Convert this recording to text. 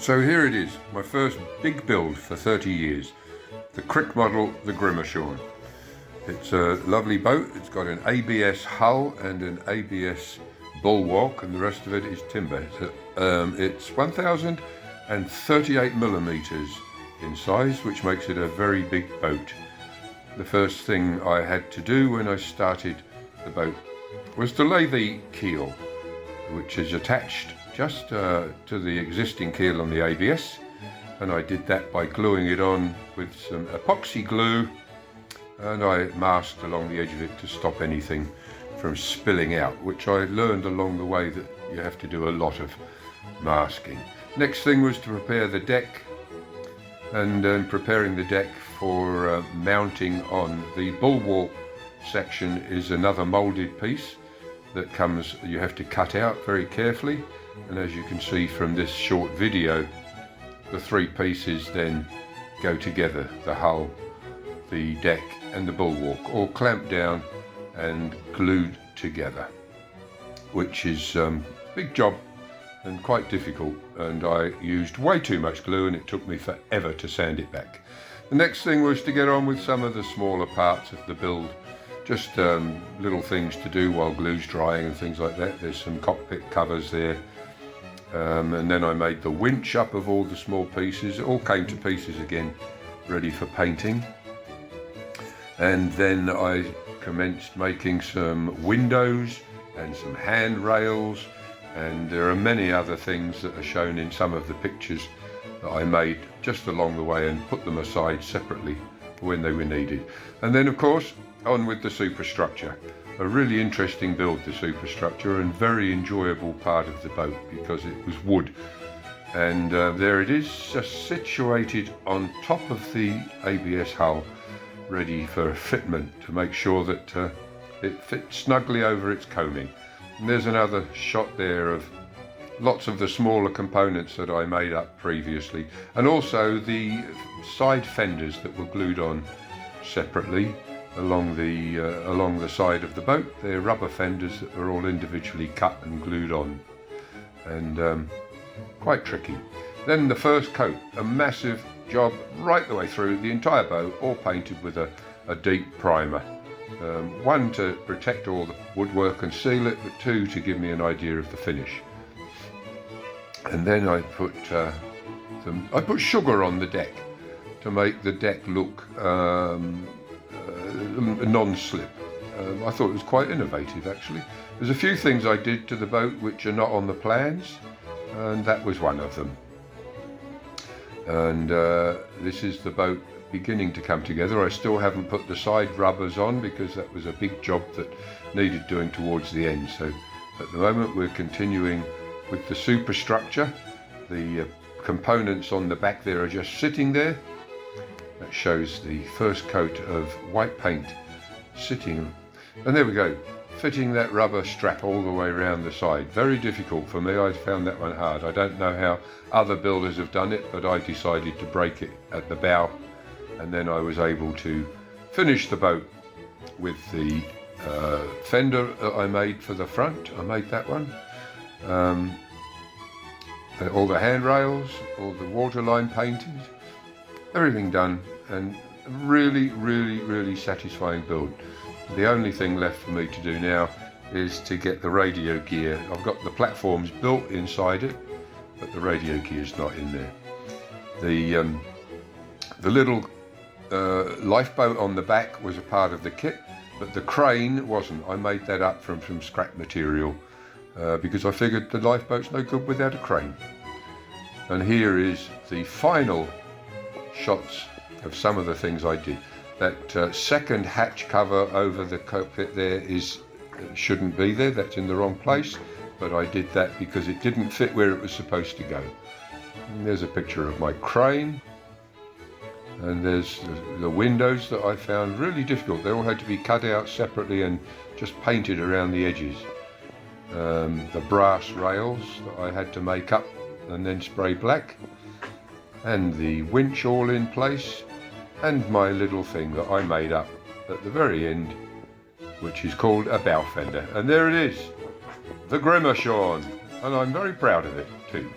So here it is, my first big build for 30 years. The Krick model, the Grimmershorn. It's a lovely boat. It's got an ABS hull and an ABS bulwark, and the rest of it is timber. It's 1,038 millimeters in size, which makes it a very big boat. The first thing I had to do when I started the boat was to lay the keel, which is attached just to the existing keel on the ABS, and I did that by gluing it on with some epoxy glue, and I masked along the edge of it to stop anything from spilling out, which I learned along the way that you have to do a lot of masking. Next thing was to prepare the deck, and preparing the deck for mounting on the bulwark section is another molded piece that comes, you have to cut out very carefully, and as you can see from this short video, the three pieces then go together: the hull, the deck and the bulwark, all clamped down and glued together, which is a big job and quite difficult, and I used way too much glue and it took me forever to sand it back. The next thing was to get on with some of the smaller parts of the build, just little things to do while glue's drying and things like that. There's some cockpit covers there, and then I made the winch up of all the small pieces. It all came to pieces again, ready for painting. And then I commenced making some windows and some handrails, and there are many other things that are shown in some of the pictures that I made just along the way and put them aside separately when they were needed. And then of course on with the superstructure. A really interesting build, the superstructure, and very enjoyable part of the boat because it was wood. And there it is, just situated on top of the ABS hull, ready for fitment to make sure that it fits snugly over its coaming. And there's another shot there of lots of the smaller components that I made up previously, and also the side fenders that were glued on separately along the side of the boat. They're rubber fenders that were all individually cut and glued on, and quite tricky. Then the first coat, a massive job right the way through the entire boat, all painted with a deep primer. One to protect all the woodwork and seal it, but two to give me an idea of the finish. And then I put sugar on the deck to make the deck look non-slip. I thought it was quite innovative actually. There's a few things I did to the boat which are not on the plans, and that was one of them. And this is the boat beginning to come together. I still haven't put the side rubbers on because that was a big job that needed doing towards the end. So at the moment we're continuing with the superstructure. The components on the back there are just sitting there. That shows the first coat of white paint sitting, and there we go, fitting that rubber strap all the way around the side. Very difficult for me. I found that one hard. I don't know how other builders have done it, but I decided to break it at the bow, and then I was able to finish the boat with the fender that I made for the front. I made that one. All the handrails, all the waterline painted, everything done, and really satisfying build. The only thing left for me to do now is to get the radio gear. I've got the platforms built inside it, but the radio gear is not in there. The little lifeboat on the back was a part of the kit, but the crane wasn't. I made that up from some scrap material because I figured the lifeboat's no good without a crane. And here is the final shots of some of the things I did. That second hatch cover over the cockpit there shouldn't be there. That's in the wrong place, but I did that because it didn't fit where it was supposed to go. And there's a picture of my crane, and there's the windows that I found really difficult. They all had to be cut out separately and just painted around the edges. The brass rails that I had to make up and then spray black, and the winch all in place, and my little thing that I made up at the very end, which is called a bow fender. And there it is, the Grimmershorn, and I'm very proud of it too.